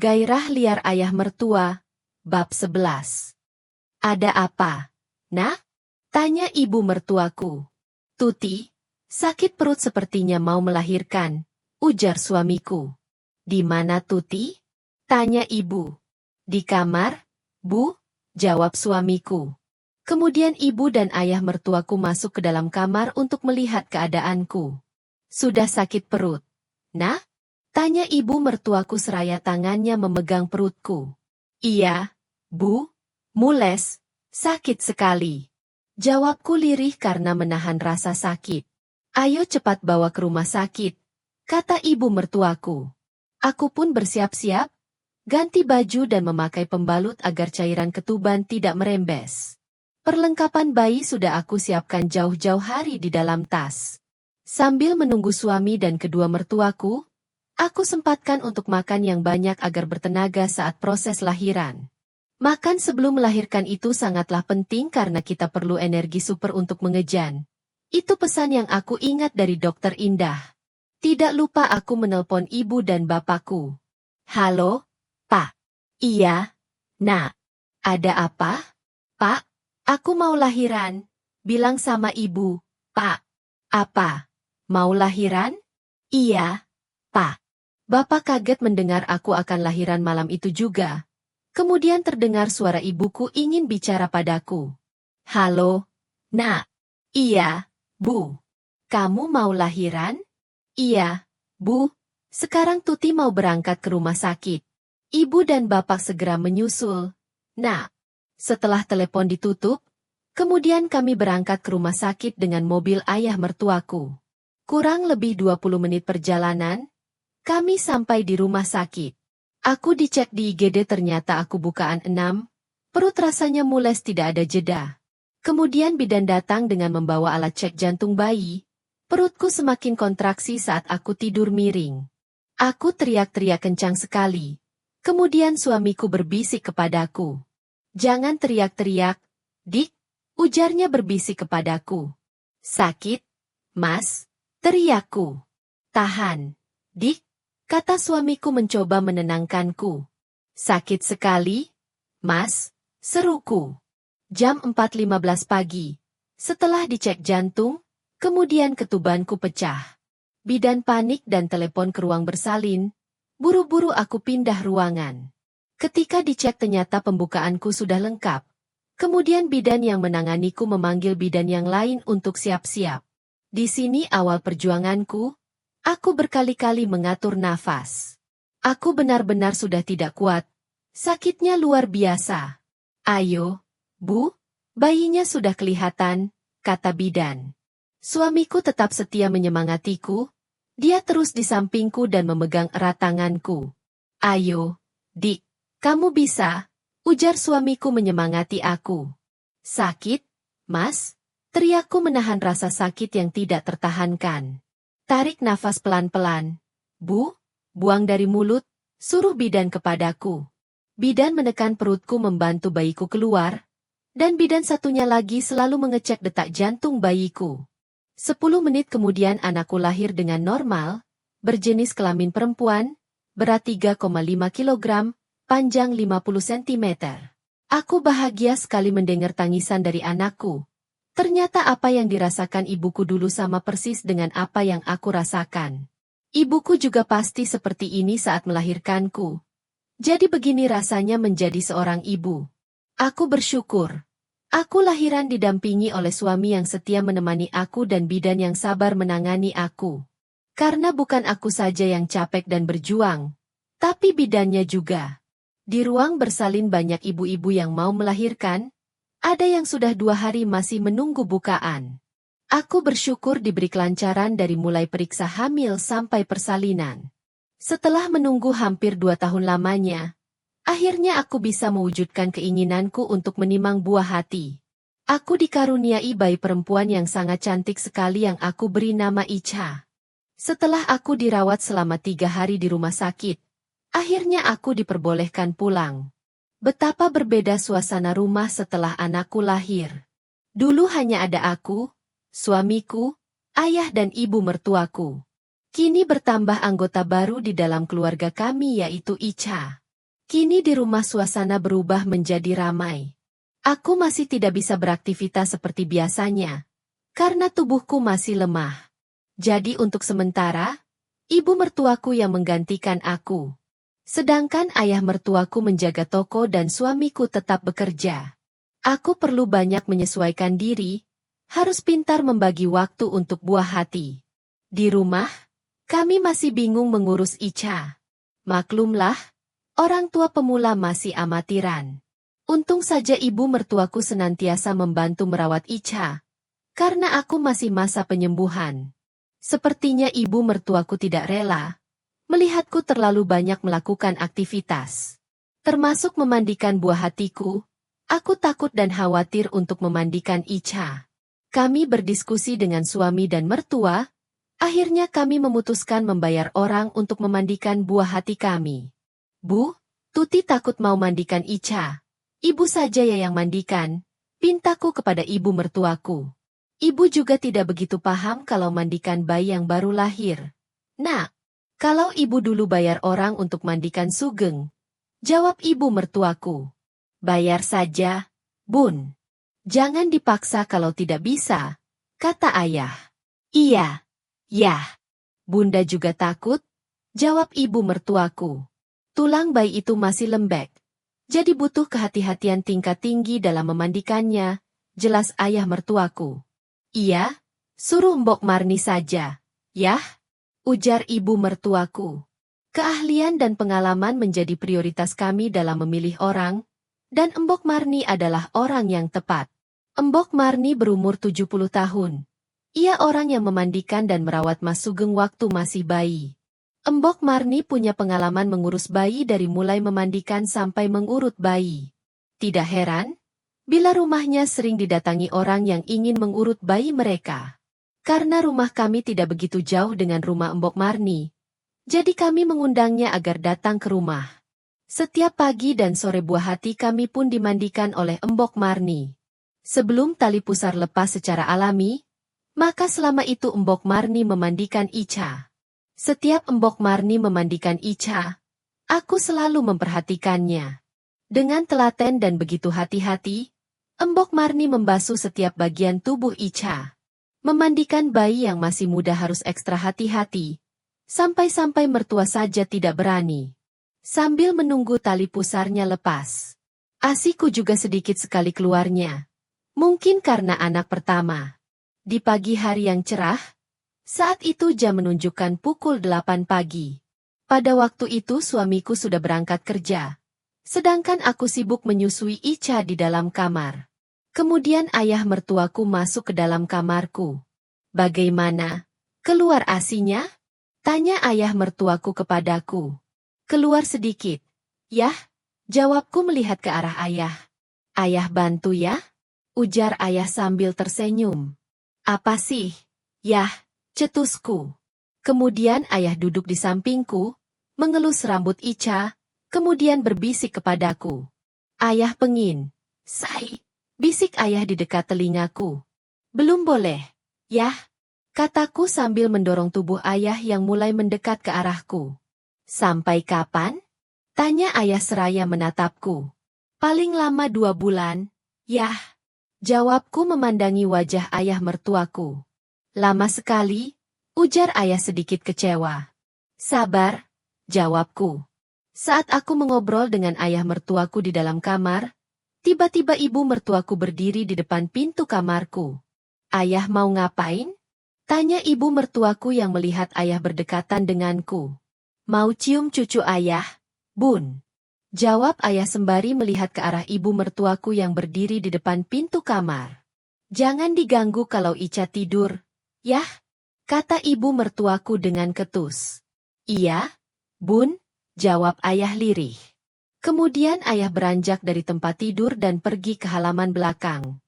Gairah liar ayah mertua, bab 11. Ada apa, Nak? Tanya ibu mertuaku. Tuti, sakit perut sepertinya mau melahirkan, ujar suamiku. Di mana Tuti? Tanya ibu. Di kamar, Bu, jawab suamiku. Kemudian ibu dan ayah mertuaku masuk ke dalam kamar untuk melihat keadaanku. Sudah sakit perut, Nak? Tanya ibu mertuaku seraya tangannya memegang perutku. Iya, Bu, mules, sakit sekali. Jawabku lirih karena menahan rasa sakit. Ayo cepat bawa ke rumah sakit, kata ibu mertuaku. Aku pun bersiap-siap, ganti baju dan memakai pembalut agar cairan ketuban tidak merembes. Perlengkapan bayi sudah aku siapkan jauh-jauh hari di dalam tas. Sambil menunggu suami dan kedua mertuaku, aku sempatkan untuk makan yang banyak agar bertenaga saat proses lahiran. Makan sebelum melahirkan itu sangatlah penting karena kita perlu energi super untuk mengejan. Itu pesan yang aku ingat dari Dokter Indah. Tidak lupa aku menelpon ibu dan bapakku. Halo, Pak. Iya, Nak. Ada apa? Pak, aku mau lahiran. Bilang sama ibu, Pak. Apa? Mau lahiran? Iya, Pak. Bapak kaget mendengar aku akan lahiran malam itu juga. Kemudian terdengar suara ibuku ingin bicara padaku. Halo, Nak. Iya, Bu. Kamu mau lahiran? Iya, Bu. Sekarang Tuti mau berangkat ke rumah sakit. Ibu dan bapak segera menyusul. Nak. Setelah telepon ditutup, kemudian kami berangkat ke rumah sakit dengan mobil ayah mertuaku. Kurang lebih 20 menit perjalanan, kami sampai di rumah sakit. Aku dicek di IGD ternyata aku bukaan 6, perut rasanya mules tidak ada jeda. Kemudian bidan datang dengan membawa alat cek jantung bayi. Perutku semakin kontraksi saat aku tidur miring. Aku teriak-teriak kencang sekali. Kemudian suamiku berbisik kepadaku. Jangan teriak-teriak, Dik, ujarnya berbisik kepadaku. Sakit, Mas, teriakku. Tahan, Dik, kata suamiku mencoba menenangkanku. Sakit sekali, Mas, seruku. Jam 4.15 pagi. Setelah dicek jantung, kemudian ketubanku pecah. Bidan panik dan telepon ke ruang bersalin. Buru-buru aku pindah ruangan. Ketika dicek ternyata pembukaanku sudah lengkap. Kemudian bidan yang menanganiku memanggil bidan yang lain untuk siap-siap. Di sini awal perjuanganku. Aku berkali-kali mengatur nafas. Aku benar-benar sudah tidak kuat. Sakitnya luar biasa. Ayo, Bu, bayinya sudah kelihatan, kata bidan. Suamiku tetap setia menyemangatiku. Dia terus di sampingku dan memegang erat tanganku. Ayo, Dik, kamu bisa, ujar suamiku menyemangati aku. Sakit, Mas? Teriakku menahan rasa sakit yang tidak tertahankan. Tarik nafas pelan-pelan. Bu, buang dari mulut, suruh bidan kepadaku. Bidan menekan perutku membantu bayiku keluar, dan bidan satunya lagi selalu mengecek detak jantung bayiku. 10 menit kemudian anakku lahir dengan normal, berjenis kelamin perempuan, berat 3,5 kg, panjang 50 cm. Aku bahagia sekali mendengar tangisan dari anakku. Ternyata apa yang dirasakan ibuku dulu sama persis dengan apa yang aku rasakan. Ibuku juga pasti seperti ini saat melahirkanku. Jadi begini rasanya menjadi seorang ibu. Aku bersyukur. Aku lahiran didampingi oleh suami yang setia menemani aku dan bidan yang sabar menangani aku. Karena bukan aku saja yang capek dan berjuang, tapi bidannya juga. Di ruang bersalin banyak ibu-ibu yang mau melahirkan. Ada yang sudah 2 hari masih menunggu bukaan. Aku bersyukur diberi kelancaran dari mulai periksa hamil sampai persalinan. Setelah menunggu hampir 2 tahun lamanya, akhirnya aku bisa mewujudkan keinginanku untuk menimang buah hati. Aku dikaruniai bayi perempuan yang sangat cantik sekali yang aku beri nama Icha. Setelah aku dirawat selama 3 hari di rumah sakit, akhirnya aku diperbolehkan pulang. Betapa berbeda suasana rumah setelah anakku lahir. Dulu hanya ada aku, suamiku, ayah dan ibu mertuaku. Kini bertambah anggota baru di dalam keluarga kami yaitu Icha. Kini di rumah suasana berubah menjadi ramai. Aku masih tidak bisa beraktivitas seperti biasanya, karena tubuhku masih lemah. Jadi untuk sementara, ibu mertuaku yang menggantikan aku. Sedangkan ayah mertuaku menjaga toko dan suamiku tetap bekerja. Aku perlu banyak menyesuaikan diri, harus pintar membagi waktu untuk buah hati. Di rumah, kami masih bingung mengurus Ica. Maklumlah, orang tua pemula masih amatiran. Untung saja ibu mertuaku senantiasa membantu merawat Ica, karena aku masih masa penyembuhan. Sepertinya ibu mertuaku tidak rela melihatku terlalu banyak melakukan aktivitas, termasuk memandikan buah hatiku. Aku takut dan khawatir untuk memandikan Ica. Kami berdiskusi dengan suami dan mertua, akhirnya kami memutuskan membayar orang untuk memandikan buah hati kami. Bu, Tuti takut mau mandikan Ica. Ibu saja ya yang mandikan, pintaku kepada ibu mertuaku. Ibu juga tidak begitu paham kalau mandikan bayi yang baru lahir. Nah, kalau ibu dulu bayar orang untuk mandikan Sugeng, jawab ibu mertuaku. Bayar saja, Bun. Jangan dipaksa kalau tidak bisa, kata ayah. Iya, ya. Bunda juga takut, jawab ibu mertuaku. Tulang bayi itu masih lembek, jadi butuh kehati-hatian tingkat tinggi dalam memandikannya, jelas ayah mertuaku. Iya, suruh Mbok Marni saja, yah, ujar ibu mertuaku. Keahlian dan pengalaman menjadi prioritas kami dalam memilih orang, dan Mbok Marni adalah orang yang tepat. Mbok Marni berumur 70 tahun. Ia orang yang memandikan dan merawat Mas Sugeng waktu masih bayi. Mbok Marni punya pengalaman mengurus bayi dari mulai memandikan sampai mengurut bayi. Tidak heran, bila rumahnya sering didatangi orang yang ingin mengurut bayi mereka. Karena rumah kami tidak begitu jauh dengan rumah Mbok Marni, jadi kami mengundangnya agar datang ke rumah. Setiap pagi dan sore buah hati kami pun dimandikan oleh Mbok Marni. Sebelum tali pusar lepas secara alami, maka selama itu Mbok Marni memandikan Ica. Setiap Mbok Marni memandikan Ica, aku selalu memperhatikannya. Dengan telaten dan begitu hati-hati, Mbok Marni membasuh setiap bagian tubuh Ica. Memandikan bayi yang masih muda harus ekstra hati-hati, sampai-sampai mertua saja tidak berani. Sambil menunggu tali pusarnya lepas, ASIku juga sedikit sekali keluarnya. Mungkin karena anak pertama. Di pagi hari yang cerah, saat itu jam menunjukkan pukul 8 pagi. Pada waktu itu suamiku sudah berangkat kerja, sedangkan aku sibuk menyusui Ica di dalam kamar. Kemudian ayah mertuaku masuk ke dalam kamarku. Bagaimana? Keluar ASInya? Tanya ayah mertuaku kepadaku. Keluar sedikit. Yah, jawabku melihat ke arah ayah. Ayah bantu ya? Ujar ayah sambil tersenyum. Apa sih? Yah, cetusku. Kemudian ayah duduk di sampingku, mengelus rambut Ica, kemudian berbisik kepadaku. Ayah pengin. Say, bisik ayah di dekat telingaku. Belum boleh. Yah, kataku sambil mendorong tubuh ayah yang mulai mendekat ke arahku. Sampai kapan? Tanya ayah seraya menatapku. Paling lama 2 bulan. Yah, jawabku memandangi wajah ayah mertuaku. Lama sekali, ujar ayah sedikit kecewa. Sabar, jawabku. Saat aku mengobrol dengan ayah mertuaku di dalam kamar, tiba-tiba ibu mertuaku berdiri di depan pintu kamarku. Ayah mau ngapain? Tanya ibu mertuaku yang melihat ayah berdekatan denganku. Mau cium cucu ayah, Bun. Jawab ayah sembari melihat ke arah ibu mertuaku yang berdiri di depan pintu kamar. Jangan diganggu kalau Ica tidur, yah, kata ibu mertuaku dengan ketus. Iya, Bun, jawab ayah lirih. Kemudian ayah beranjak dari tempat tidur dan pergi ke halaman belakang.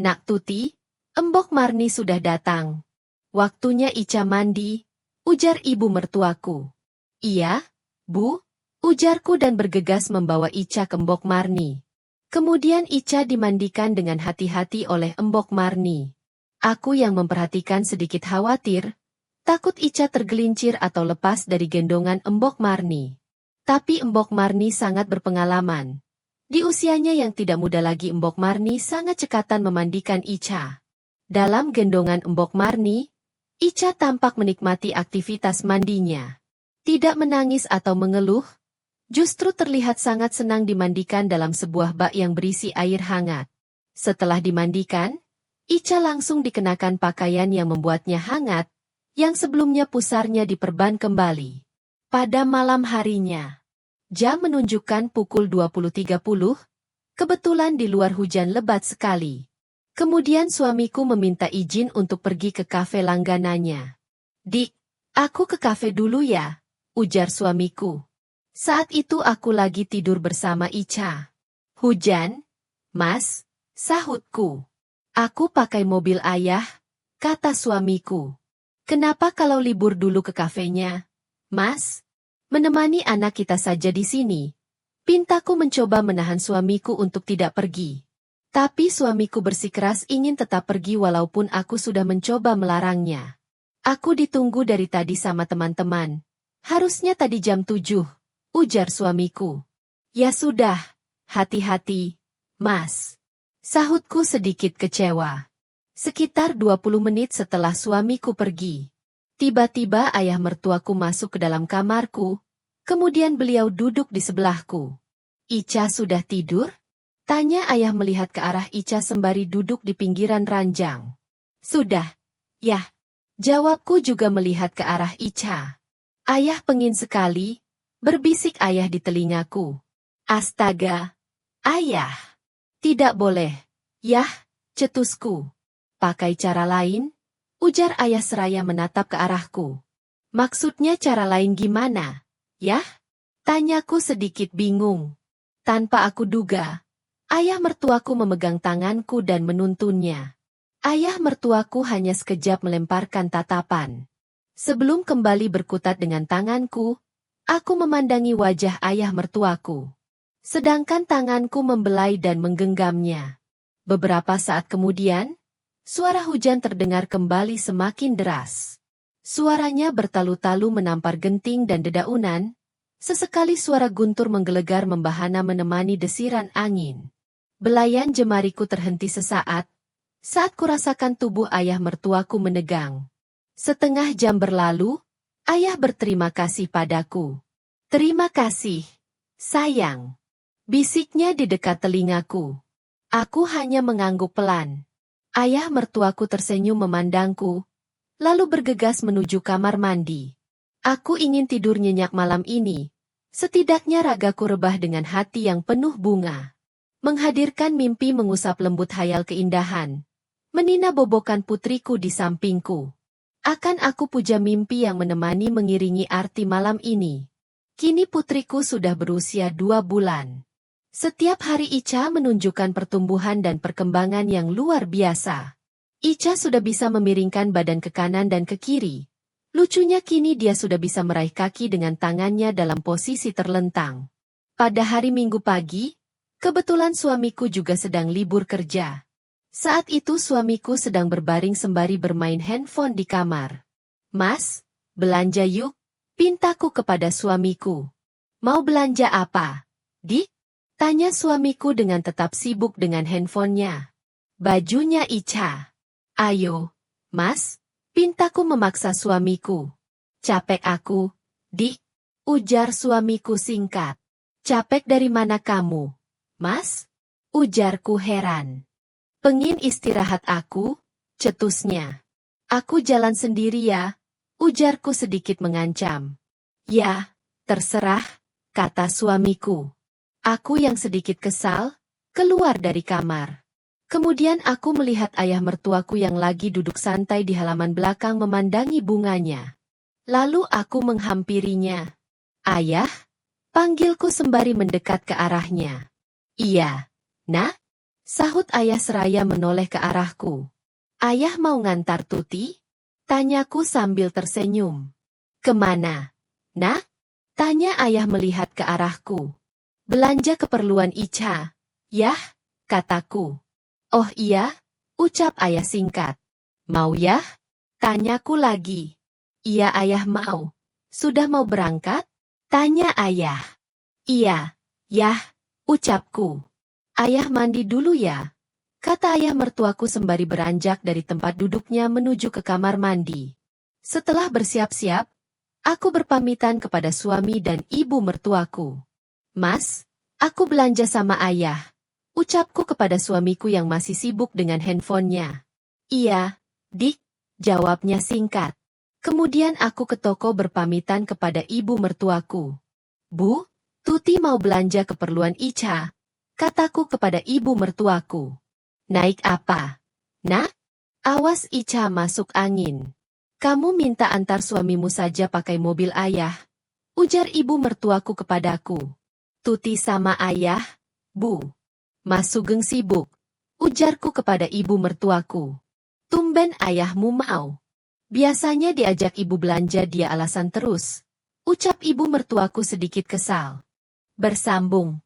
Nak Tuti, Mbok Marni sudah datang. Waktunya Ica mandi, ujar ibu mertuaku. Iya, Bu, ujarku dan bergegas membawa Ica ke Mbok Marni. Kemudian Ica dimandikan dengan hati-hati oleh Mbok Marni. Aku yang memperhatikan sedikit khawatir, takut Ica tergelincir atau lepas dari gendongan Mbok Marni. Tapi Embok Marni sangat berpengalaman. Di usianya yang tidak muda lagi Embok Marni sangat cekatan memandikan Ica. Dalam gendongan Embok Marni, Ica tampak menikmati aktivitas mandinya. Tidak menangis atau mengeluh, justru terlihat sangat senang dimandikan dalam sebuah bak yang berisi air hangat. Setelah dimandikan, Ica langsung dikenakan pakaian yang membuatnya hangat, yang sebelumnya pusarnya diperban kembali. Pada malam harinya, jam menunjukkan pukul 20.30, kebetulan di luar hujan lebat sekali. Kemudian suamiku meminta izin untuk pergi ke kafe langganannya. "Dik, aku ke kafe dulu ya," ujar suamiku. Saat itu aku lagi tidur bersama Ica. "Hujan, Mas," sahutku. "Aku pakai mobil ayah," kata suamiku. "Kenapa kalau libur dulu ke kafenya, Mas? Menemani anak kita saja di sini." Pintaku mencoba menahan suamiku untuk tidak pergi. Tapi suamiku bersikeras ingin tetap pergi walaupun aku sudah mencoba melarangnya. "Aku ditunggu dari tadi sama teman-teman. Harusnya tadi jam 7, ujar suamiku. "Ya sudah, hati-hati, Mas," sahutku sedikit kecewa. Sekitar 20 menit setelah suamiku pergi, tiba-tiba ayah mertuaku masuk ke dalam kamarku, kemudian beliau duduk di sebelahku. "Ica sudah tidur?" tanya ayah melihat ke arah Ica sembari duduk di pinggiran ranjang. "Sudah, ya," jawabku juga melihat ke arah Ica. "Ayah pengin sekali," berbisik ayah di telingaku. "Astaga, ayah. Tidak boleh." "Yah," cetusku. "Pakai cara lain?" ujar ayah seraya menatap ke arahku. "Maksudnya cara lain gimana, yah?" tanyaku sedikit bingung. Tanpa aku duga, ayah mertuaku memegang tanganku dan menuntunnya. Ayah mertuaku hanya sekejap melemparkan tatapan. Sebelum kembali berkutat dengan tanganku, aku memandangi wajah ayah mertuaku. Sedangkan tanganku membelai dan menggenggamnya. Beberapa saat kemudian, suara hujan terdengar kembali semakin deras. Suaranya bertalu-talu menampar genting dan dedaunan. Sesekali suara guntur menggelegar membahana menemani desiran angin. Belayan jemariku terhenti sesaat, saat kurasakan tubuh ayah mertuaku menegang. Setengah jam berlalu, ayah berterima kasih padaku. "Terima kasih, sayang," bisiknya di dekat telingaku. Aku hanya mengangguk pelan. Ayah mertuaku tersenyum memandangku, lalu bergegas menuju kamar mandi. Aku ingin tidur nyenyak malam ini. Setidaknya ragaku rebah dengan hati yang penuh bunga. Menghadirkan mimpi mengusap lembut hayal keindahan. Menina bobokan putriku di sampingku. Akan aku puja mimpi yang menemani mengiringi arti malam ini. Kini putriku sudah berusia 2 bulan. Setiap hari Ica menunjukkan pertumbuhan dan perkembangan yang luar biasa. Ica sudah bisa memiringkan badan ke kanan dan ke kiri. Lucunya kini dia sudah bisa meraih kaki dengan tangannya dalam posisi terlentang. Pada hari Minggu pagi, kebetulan suamiku juga sedang libur kerja. Saat itu suamiku sedang berbaring sembari bermain handphone di kamar. "Mas, belanja yuk," pintaku kepada suamiku. "Mau belanja apa, Dik?" tanya suamiku dengan tetap sibuk dengan handphonenya. "Bajunya Ica." "Ayo, Mas," pintaku memaksa suamiku. "Capek aku, Dik," ujar suamiku singkat. "Capek dari mana kamu, Mas?" ujarku heran. "Pengin istirahat aku," cetusnya. "Aku jalan sendiri ya," ujarku sedikit mengancam. "Ya, terserah," kata suamiku. Aku yang sedikit kesal, keluar dari kamar. Kemudian aku melihat ayah mertuaku yang lagi duduk santai di halaman belakang memandangi bunganya. Lalu aku menghampirinya. "Ayah?" panggilku sembari mendekat ke arahnya. "Iya, Nak?" sahut ayah seraya menoleh ke arahku. "Ayah mau ngantar Tuti?" tanyaku sambil tersenyum. "Kemana, Nak?" tanya ayah melihat ke arahku. "Belanja keperluan Ica." "Yah," kataku. "Oh iya," ucap ayah singkat. "Mau ya?" tanyaku lagi. "Iya ayah mau." "Sudah mau berangkat?" tanya ayah. Iya, yah, ucapku. Ayah mandi dulu ya, kata ayah mertuaku sembari beranjak dari tempat duduknya menuju ke kamar mandi. Setelah bersiap-siap, aku berpamitan kepada suami dan ibu mertuaku. Mas, aku belanja sama ayah, ucapku kepada suamiku yang masih sibuk dengan handphonenya. Iya, Dik, jawabnya singkat. Kemudian aku ke toko berpamitan kepada ibu mertuaku. Bu, Tuti mau belanja keperluan Ica, kataku kepada ibu mertuaku. Naik apa? Nak? Awas Ica masuk angin. Kamu minta antar suamimu saja pakai mobil ayah, ujar ibu mertuaku kepadaku. Tuti sama ayah, Bu. Mas Sugeng sibuk, ujarku kepada ibu mertuaku. Tumben ayahmu mau. Biasanya diajak ibu belanja dia alasan terus, ucap ibu mertuaku sedikit kesal. Bersambung.